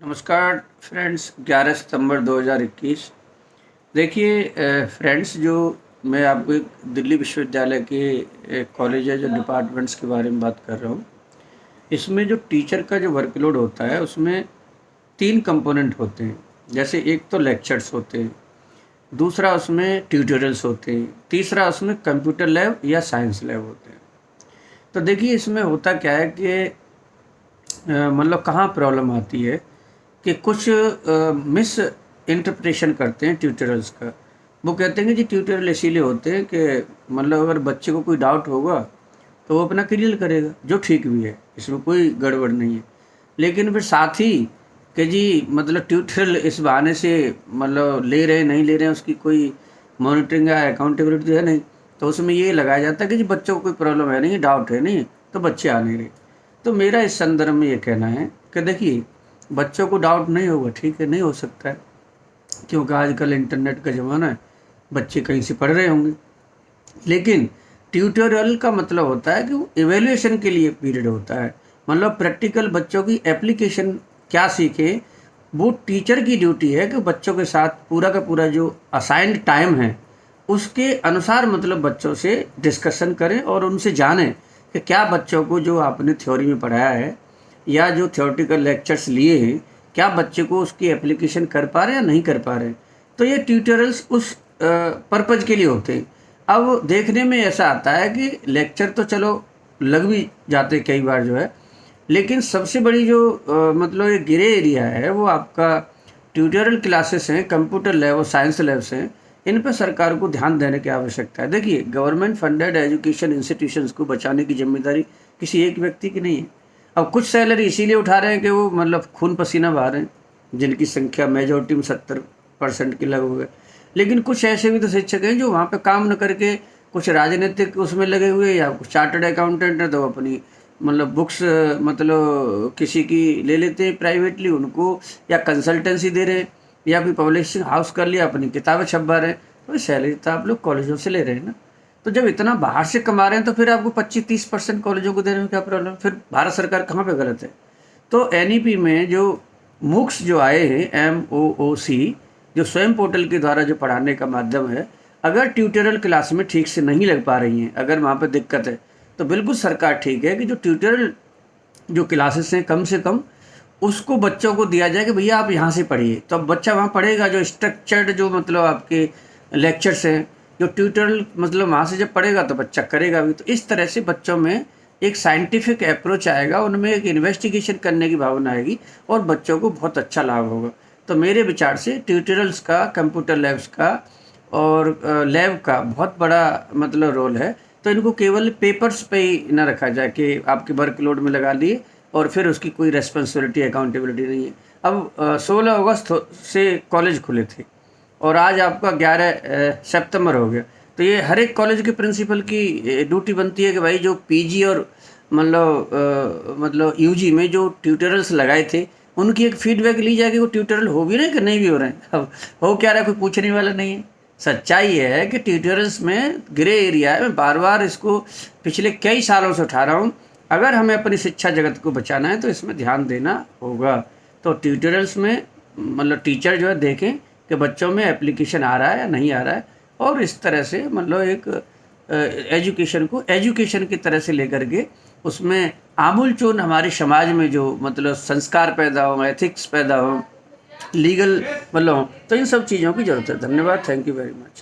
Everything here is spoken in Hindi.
नमस्कार फ्रेंड्स, 11 सितंबर 2021। देखिए फ्रेंड्स, जो मैं आपको एक दिल्ली विश्वविद्यालय के कॉलेज है जो डिपार्टमेंट्स के बारे में बात कर रहा हूँ। इसमें जो टीचर का जो वर्कलोड होता है उसमें 3 कंपोनेंट होते हैं। जैसे एक तो लेक्चर्स होते हैं, दूसरा उसमें ट्यूटोरियल्स होते हैं, तीसरा उसमें कंप्यूटर लैब या साइंस लैब होते हैं। तो देखिए इसमें होता क्या है कि मतलब कहाँ प्रॉब्लम आती है कि कुछ मिस इंटरप्रिटेशन करते हैं ट्यूटोरियल्स का। वो कहते हैं कि जी ट्यूटोरियल इसीलिए होते हैं कि मतलब अगर बच्चे को कोई डाउट होगा तो वो अपना क्लियर करेगा, जो ठीक भी है, इसमें कोई गड़बड़ नहीं है। लेकिन फिर साथ ही कि जी मतलब ट्यूटोरियल इस बहाने से मतलब ले रहे हैं नहीं ले रहे हैं उसकी कोई मॉनिटरिंग या अकाउंटेबिलिटी है नहीं, तो उसमें ये लगाया जाता है कि जी बच्चों को कोई प्रॉब्लम है नहीं, डाउट है नहीं, तो बच्चे आ नहीं रहे। तो मेरा इस संदर्भ में ये कहना है कि देखिए बच्चों को डाउट नहीं होगा, ठीक है, नहीं हो सकता है, क्योंकि आजकल इंटरनेट का ज़माना है, बच्चे कहीं से पढ़ रहे होंगे। लेकिन ट्यूटोरियल का मतलब होता है कि वो इवैल्यूएशन के लिए पीरियड होता है, मतलब प्रैक्टिकल बच्चों की एप्लीकेशन क्या सीखे। वो टीचर की ड्यूटी है कि बच्चों के साथ पूरा का पूरा जो असाइंड टाइम है उसके अनुसार मतलब बच्चों से डिस्कशन करें और उनसे जानें कि क्या बच्चों को जो आपने थ्योरी में पढ़ाया है या जो थ्योरेटिकल लेक्चर्स लिए हैं, क्या बच्चे को उसकी एप्लीकेशन कर पा रहे हैं या नहीं कर पा रहे हैं। तो ये ट्यूटोरियल्स उस पर्पज़ के लिए होते हैं। अब देखने में ऐसा आता है कि लेक्चर तो चलो लग भी जाते कई बार जो है, लेकिन सबसे बड़ी जो मतलब ये ग्रे एरिया है वो आपका ट्यूटोरियल क्लासेस हैं, कंप्यूटर लैब और साइंस लैब्स हैं। इन पर सरकार को ध्यान देने की आवश्यकता है। देखिए गवर्नमेंट फंडेड एजुकेशन इंस्टीट्यूशंस को बचाने की जिम्मेदारी किसी एक व्यक्ति की नहीं है। अब कुछ सैलरी इसीलिए उठा रहे हैं कि वो मतलब खून पसीना बहा रहे हैं, जिनकी संख्या मेजोरिटी में 70% के लगभग है। लेकिन कुछ ऐसे भी तो शिक्षक हैं जो वहाँ पे काम न करके कुछ राजनीतिक उसमें लगे हुए, या कुछ चार्टर्ड अकाउंटेंट है तो अपनी मतलब बुक्स मतलब किसी की ले लेते हैं प्राइवेटली उनको, या कंसल्टेंसी दे रहे हैं, या कोई पब्लिशिंग हाउस कर लिया अपनी किताबें छपवा रहे हैं। तो सैलरी तो आप लोग कॉलेजों से ले रहे हैं ना। तो जब इतना बाहर से कमा रहे हैं तो फिर आपको 25-30% कॉलेजों को देने में क्या प्रॉब्लम? फिर भारत सरकार कहाँ पे गलत है? तो एनईपी में जो मूक्स जो आए हैं, MOOC, जो स्वयं पोर्टल के द्वारा जो पढ़ाने का माध्यम है, अगर ट्यूटोरियल क्लास में ठीक से नहीं लग पा रही हैं, अगर वहाँ पे दिक्कत है, तो बिल्कुल सरकार ठीक है कि जो ट्यूटोरियल जो क्लासेस हैं कम से कम उसको बच्चों को दिया जाए कि भैया आप यहाँ से पढ़िए। तो अब बच्चा वहाँ पढ़ेगा, जो स्ट्रक्चर्ड जो मतलब आपके लेक्चर्स हैं, जो ट्यूटोरियल मतलब वहाँ से जब पढ़ेगा तो बच्चा करेगा भी। तो इस तरह से बच्चों में एक साइंटिफिक अप्रोच आएगा, उनमें एक इन्वेस्टिगेशन करने की भावना आएगी और बच्चों को बहुत अच्छा लाभ होगा। तो मेरे विचार से ट्यूटोरियल्स का, कंप्यूटर लैब्स का और लैब का बहुत बड़ा मतलब रोल है। तो इनको केवल पेपर्स पे ही ना रखा जाए कि आपके वर्कलोड में लगा दिए और फिर उसकी कोई रेस्पॉन्सिबिलिटी अकाउंटेबिलिटी नहीं है। अब 16 अगस्त से कॉलेज खुले थे और आज आपका 11 सितंबर हो गया। तो ये हर एक कॉलेज के प्रिंसिपल की ड्यूटी बनती है कि भाई जो पीजी और मतलब यूजी में जो ट्यूटोरियल्स लगाए थे उनकी एक फीडबैक ली जाए कि वो ट्यूटोरियल हो भी रहे हैं कि नहीं भी हो रहे हैं। अब हो क्या रहा है, कोई पूछने वाला नहीं है। सच्चाई ये है कि ट्यूटोरियल्स में ग्रे एरिया है। मैं बार बार इसको पिछले कई सालों से उठा रहा हूँ। अगर हमें अपनी शिक्षा जगत को बचाना है तो इसमें ध्यान देना होगा। तो ट्यूटोरियल्स में मतलब टीचर जो है देखें कि बच्चों में एप्लीकेशन आ रहा है या नहीं आ रहा है, और इस तरह से मतलब एक एजुकेशन को एजुकेशन की तरह से लेकर के उसमें आमूल चूर्ण हमारे समाज में जो मतलब संस्कार पैदा हो, एथिक्स पैदा हो, लीगल मतलब हो, तो इन सब चीज़ों की ज़रूरत है। धन्यवाद, थैंक यू वेरी मच।